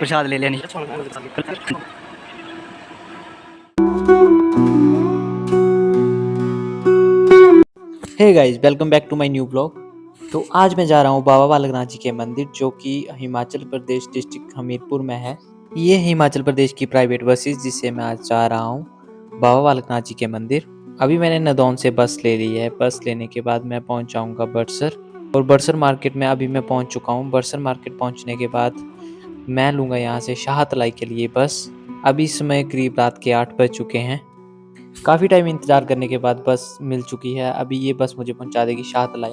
प्रसाद ले लेनी। Hey guys, welcome back to my new blog. तो आज मैं जा रहा हूँ बाबा बालकनाथ जी के मंदिर, जो कि हिमाचल प्रदेश डिस्ट्रिक्ट हमीरपुर में है। ये हिमाचल प्रदेश की प्राइवेट बसेस जिससे मैं आज जा रहा हूँ बाबा बालकनाथ जी के मंदिर। अभी मैंने नदौन से बस ले ली है। बस लेने के बाद मैं पहुँच जाऊँगा बड़सर, और बड़सर मार्केट में अभी मैं पहुँच चुका हूँ। बड़सर मार्केट पहुँचने के बाद मैं लूँगा यहाँ से शाहतलाई के लिए बस। अभी इस समय करीब रात के 8 बज चुके हैं। काफ़ी टाइम इंतज़ार करने के बाद बस मिल चुकी है। अभी ये बस मुझे पहुंचा देगी शाहतलाई।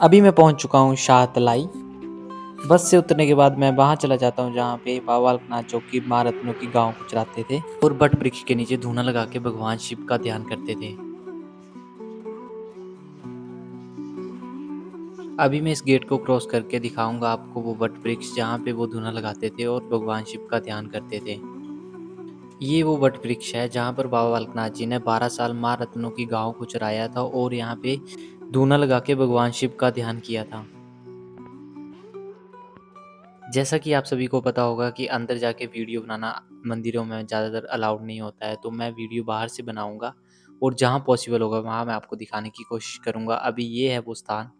अभी मैं पहुंच चुका हूं शाहतलाई। बस से उतरने के बाद मैं वहां चला जाता हूं जहां पे बाबा बालकनाथ जो कि महारत्नों की गांव को चराते थे और बट वृक्ष के नीचे धूना लगा के भगवान शिव का ध्यान करते थे। अभी मैं इस गेट को क्रॉस करके दिखाऊंगा आपको वो वट वृक्ष जहाँ पे वो धूना लगाते थे और भगवान शिव का ध्यान करते थे। ये वो वट वृक्ष है जहाँ पर बाबा बालकनाथ जी ने 12 साल माँ रत्नों की गांव को चराया था और यहाँ पे धूना लगा के भगवान शिव का ध्यान किया था। जैसा कि आप सभी को पता होगा कि अंदर जाके वीडियो बनाना मंदिरों में ज़्यादातर अलाउड नहीं होता है, तो मैं वीडियो बाहर से बनाऊंगा और जहाँ पॉसिबल होगा वहाँ मैं आपको दिखाने की कोशिश करूंगा। अभी ये है वो स्थान।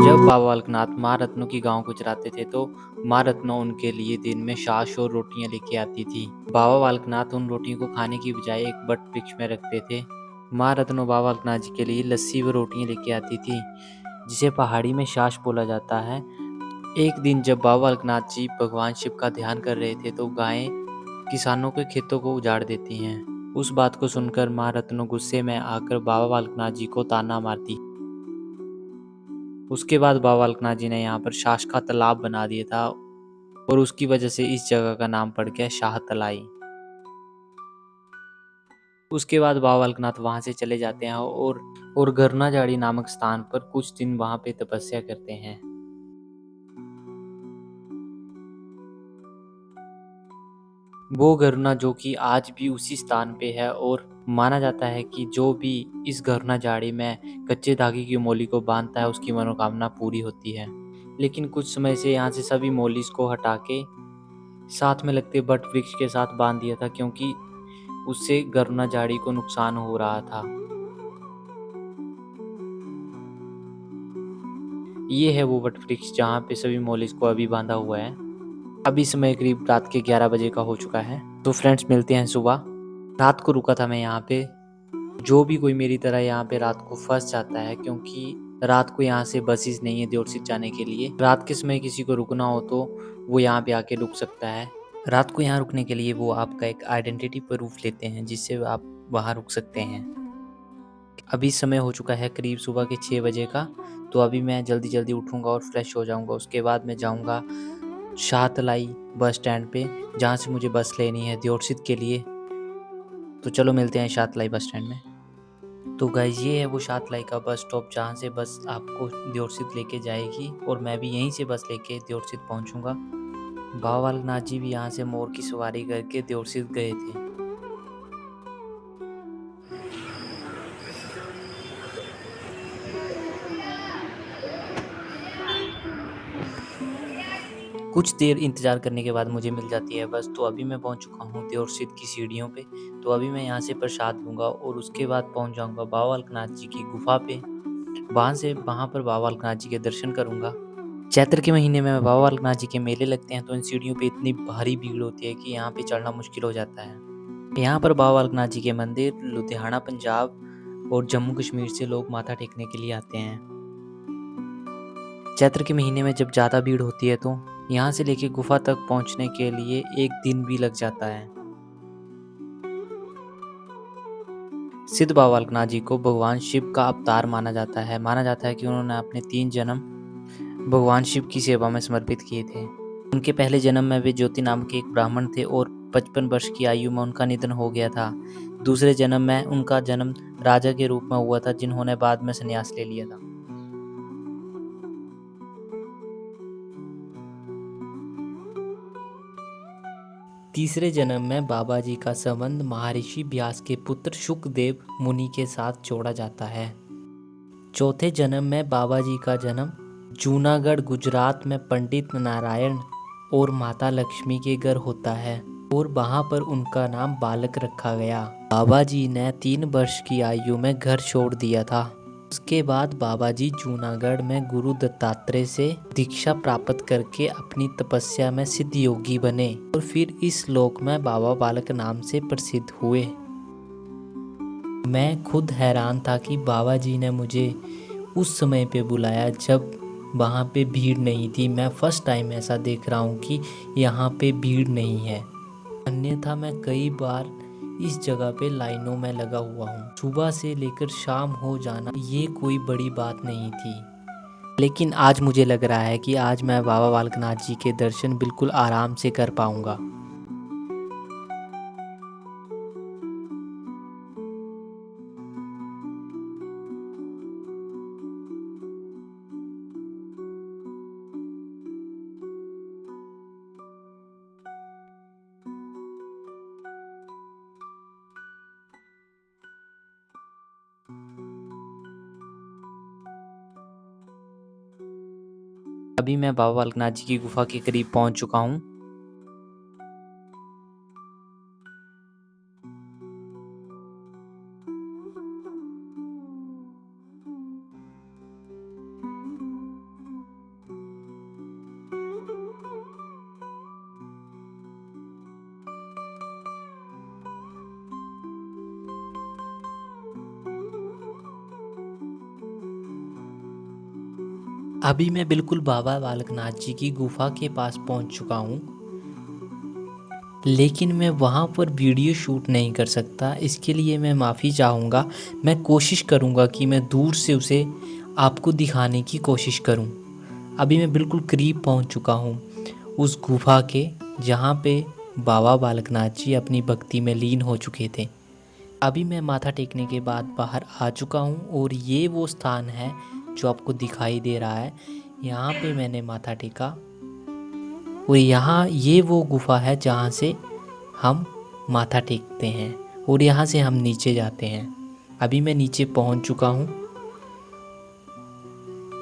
जब बाबा बालकनाथ माँ रत्नों की गांव को चराते थे तो माँ रत्नों उनके लिए दिन में छाछ और रोटियां लेके आती थी। बाबा बालकनाथ उन रोटियों को खाने की बजाय एक बट वृक्ष में रखते थे। माँ रत्नों बाबा बालकनाथ जी के लिए लस्सी व रोटियां लेके आती थी, जिसे पहाड़ी में छाछ बोला जाता है। एक दिन जब बाबा बालकनाथ जी भगवान शिव का ध्यान कर रहे थे तो गायें किसानों के खेतों को उजाड़ देती हैं। उस बात को सुनकर माँ रत्नों गुस्से में आकर बाबा बालकनाथ जी को ताना मारती। उसके बाद बाबा बालकनाथ जी ने यहाँ पर छाछ का तालाब बना दिया था और उसकी वजह से इस जगह का नाम पड़ गया शाहतलाई। उसके बाद बाबा बालकनाथ वहाँ से चले जाते हैं और गरना जाड़ी नामक स्थान पर कुछ दिन वहाँ पे तपस्या करते हैं। वो गरना जो कि आज भी उसी स्थान पे है, और माना जाता है कि जो भी इस गरना झाड़ी में कच्चे धागे की मोली को बांधता है उसकी मनोकामना पूरी होती है। लेकिन कुछ समय से यहाँ से सभी मोलीज को हटा के साथ में लगते बट वृक्ष के साथ बांध दिया था, क्योंकि उससे गरना झाड़ी को नुकसान हो रहा था। ये है वो वट वृक्ष जहाँ पे सभी मोलीज को अभी बांधा हुआ है। अभी समय करीब रात के 11 बजे का हो चुका है। तो फ्रेंड्स, मिलते हैं सुबह। रात को रुका था मैं यहाँ पे। जो भी कोई मेरी तरह यहाँ पे रात को फंस जाता है, क्योंकि रात को यहाँ से बसेस नहीं है देवसित जाने के लिए। रात के समय किसी को रुकना हो तो वो यहाँ पे आके रुक सकता है। रात को यहाँ रुकने के लिए वो आपका एक आइडेंटिटी प्रूफ लेते हैं, जिससे आप वहाँ रुक सकते हैं। अभी समय हो चुका है करीब सुबह के 6 बजे का। तो अभी मैं जल्दी जल्दी उठूँगा और फ्रेश हो जाऊँगा। उसके बाद मैं जाऊँगा शाहतलाई बस स्टैंड पे, जहाँ से मुझे बस लेनी है देवसित के लिए। तो चलो मिलते हैं शाहतलाई बस स्टैंड में। तो गाइज, ये है वो शाहतलाई का बस स्टॉप जहाँ से बस आपको देवसित लेके जाएगी, और मैं भी यहीं से बस लेके देवसित पहुँचूँगा। बाबा बालकनाथ जी भी यहाँ से मोर की सवारी करके देवसित गए थे। कुछ देर इंतज़ार करने के बाद मुझे मिल जाती है बस। तो अभी मैं पहुंच चुका हूं देवसित की सीढ़ियों पे। तो अभी मैं यहां से प्रसाद लूँगा और उसके बाद पहुंच जाऊंगा बाबा बालकनाथ जी की गुफा पे। वहां पर बाबा बालकनाथ जी के दर्शन करूंगा। चैत्र के महीने में बाबा बालकनाथ जी के मेले लगते हैं, तो इन सीढ़ियों पे इतनी भारी भीड़ होती है कि यहाँ पे चढ़ना मुश्किल हो जाता है। यहाँ पर बाबा बालकनाथ जी के मंदिर लुधियाना पंजाब और जम्मू कश्मीर से लोग माथा टेकने के लिए आते हैं। चैत्र के महीने में जब ज़्यादा भीड़ होती है तो यहाँ से लेके गुफा तक पहुँचने के लिए 1 दिन भी लग जाता है। सिद्ध बाबा बालकनाथ जी को भगवान शिव का अवतार माना जाता है। माना जाता है कि उन्होंने अपने 3 जन्म भगवान शिव की सेवा में समर्पित किए थे। उनके पहले जन्म में वे ज्योति नाम के एक ब्राह्मण थे और 55 वर्ष की आयु में उनका निधन हो गया था। दूसरे जन्म में उनका जन्म राजा के रूप में हुआ था, जिन्होंने बाद में संन्यास ले लिया था। तीसरे जन्म में बाबा जी का संबंध महर्षि व्यास के पुत्र शुकदेव मुनि के साथ जोड़ा जाता है। चौथे जन्म में बाबा जी का जन्म जूनागढ़ गुजरात में पंडित नारायण और माता लक्ष्मी के घर होता है और वहां पर उनका नाम बालक रखा गया। बाबा जी ने 3 वर्ष की आयु में घर छोड़ दिया था। उसके बाद बाबा जी जूनागढ़ में गुरु दत्तात्रेय से दीक्षा प्राप्त करके अपनी तपस्या में सिद्ध योगी बने और फिर इस लोक में बाबा बालक नाम से प्रसिद्ध हुए। मैं खुद हैरान था कि बाबा जी ने मुझे उस समय पे बुलाया जब वहाँ पे भीड़ नहीं थी। मैं फर्स्ट टाइम ऐसा देख रहा हूँ कि यहाँ पे भीड़ नहीं है, अन्यथा मैं कई बार इस जगह पे लाइनों में लगा हुआ हूँ। सुबह से लेकर शाम हो जाना ये कोई बड़ी बात नहीं थी, लेकिन आज मुझे लग रहा है कि आज मैं बाबा बालकनाथ जी के दर्शन बिल्कुल आराम से कर पाऊँगा। अभी मैं बाबा बालकनाथ जी की गुफा के करीब पहुंच चुका हूं। अभी मैं बिल्कुल बाबा बालकनाथ जी की गुफा के पास पहुंच चुका हूं, लेकिन मैं वहां पर वीडियो शूट नहीं कर सकता। इसके लिए मैं माफ़ी चाहूँगा। मैं कोशिश करूँगा कि मैं दूर से उसे आपको दिखाने की कोशिश करूँ। अभी मैं बिल्कुल करीब पहुंच चुका हूँ उस गुफा के, जहाँ पे बाबा बालकनाथ जी अपनी भक्ति में लीन हो चुके थे। अभी मैं माथा टेकने के बाद बाहर आ चुका हूँ और ये वो स्थान है जो आपको दिखाई दे रहा है। यहाँ पे मैंने माथा टेका और यहाँ ये वो गुफा है जहाँ से हम माथा टेकते हैं और यहाँ से हम नीचे जाते हैं। अभी मैं नीचे पहुँच चुका हूँ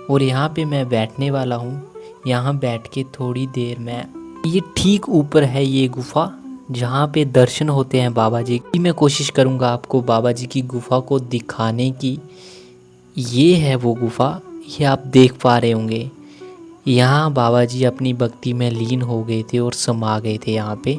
और यहाँ पे मैं बैठने वाला हूँ। यहाँ बैठ के थोड़ी देर में, ये ठीक ऊपर है ये गुफा जहाँ पे दर्शन होते हैं बाबा जी की। मैं कोशिश करूँगा आपको बाबा जी की गुफा को दिखाने की। ये है वो गुफा, ये आप देख पा रहे होंगे। यहाँ बाबा जी अपनी भक्ति में लीन हो गए थे और समा गए थे यहाँ पे।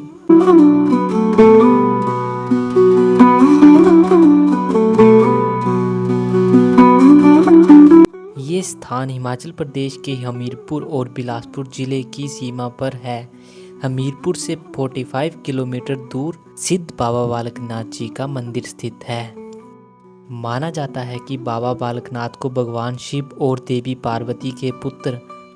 ये स्थान हिमाचल प्रदेश के हमीरपुर और बिलासपुर जिले की सीमा पर है। हमीरपुर से 45 किलोमीटर दूर सिद्ध बाबा बालकनाथ जी का मंदिर स्थित है। माना जाता है कि बाबा बालकनाथ को भगवान शिव और देवी पार्वती के पुत्र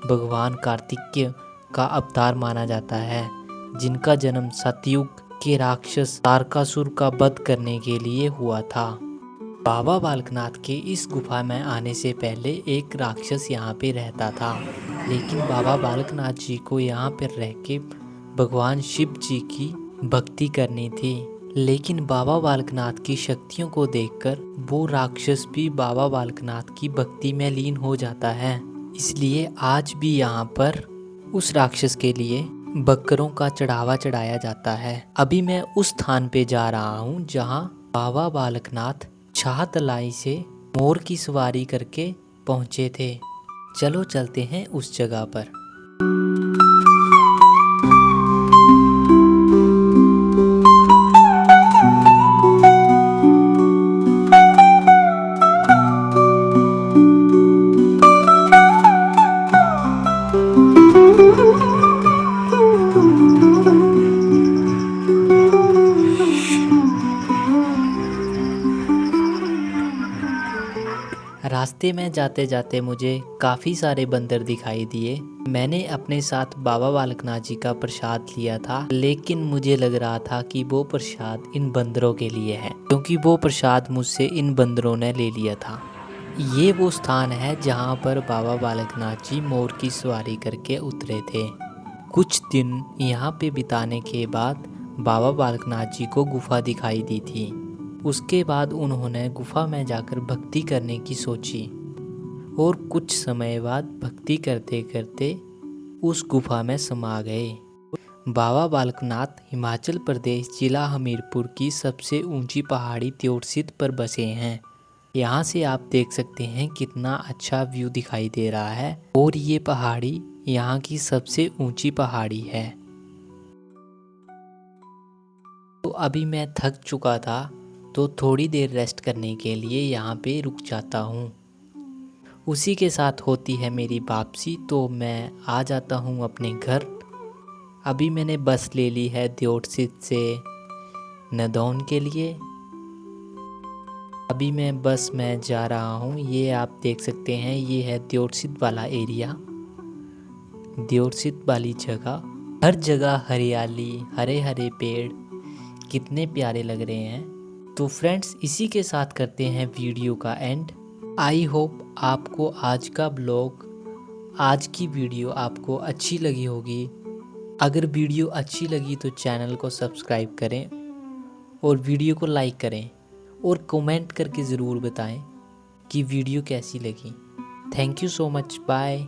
भगवान कार्तिकेय का अवतार माना जाता है, जिनका जन्म सतयुग के राक्षस तारकासुर का वध करने के लिए हुआ था। बाबा बालकनाथ के इस गुफा में आने से पहले एक राक्षस यहाँ पे रहता था, लेकिन बाबा बालकनाथ जी को यहाँ पर रह के भगवान शिव जी की भक्ति करनी थी। लेकिन बाबा बालकनाथ की शक्तियों को देखकर वो राक्षस भी बाबा बालकनाथ की भक्ति में लीन हो जाता है। इसलिए आज भी यहाँ पर उस राक्षस के लिए बकरों का चढ़ावा चढ़ाया जाता है। अभी मैं उस स्थान पे जा रहा हूँ जहाँ बाबा बालकनाथ छातलाई से मोर की सवारी करके पहुँचे थे। चलो चलते हैं उस जगह पर। रास्ते रास्ते में जाते जाते मुझे काफ़ी सारे बंदर दिखाई दिए। मैंने अपने साथ बाबा बालकनाथ जी का प्रसाद लिया था, लेकिन मुझे लग रहा था कि वो प्रसाद इन बंदरों के लिए है, क्योंकि वो प्रसाद मुझसे इन बंदरों ने ले लिया था। ये वो स्थान है जहाँ पर बाबा बालकनाथ जी मोर की सवारी करके उतरे थे। कुछ दिन यहाँ पे बिताने के बाद बाबा बालकनाथ जी को गुफा दिखाई दी थी। उसके बाद उन्होंने गुफा में जाकर भक्ति करने की सोची और कुछ समय बाद भक्ति करते करते उस गुफा में समा गए। बाबा बालकनाथ हिमाचल प्रदेश जिला हमीरपुर की सबसे ऊंची पहाड़ी त्योटसित पर बसे हैं। यहाँ से आप देख सकते हैं कितना अच्छा व्यू दिखाई दे रहा है, और ये पहाड़ी यहाँ की सबसे ऊंची पहाड़ी है। तो अभी मैं थक चुका था, तो थोड़ी देर रेस्ट करने के लिए यहाँ पे रुक जाता हूँ। उसी के साथ होती है मेरी वापसी, तो मैं आ जाता हूँ अपने घर। अभी मैंने बस ले ली है त्योटसित से नदौन के लिए। अभी मैं बस में जा रहा हूँ। ये आप देख सकते हैं, ये है त्योटसित वाला एरिया, त्योटसित वाली जगह। हर जगह हरियाली, हरे हरे पेड़, कितने प्यारे लग रहे हैं। तो फ्रेंड्स, इसी के साथ करते हैं वीडियो का एंड। आई होप आपको आज का ब्लॉग, आज की वीडियो आपको अच्छी लगी होगी। अगर वीडियो अच्छी लगी तो चैनल को सब्सक्राइब करें और वीडियो को लाइक करें, और कमेंट करके ज़रूर बताएं कि वीडियो कैसी लगी। Thank you so much, bye.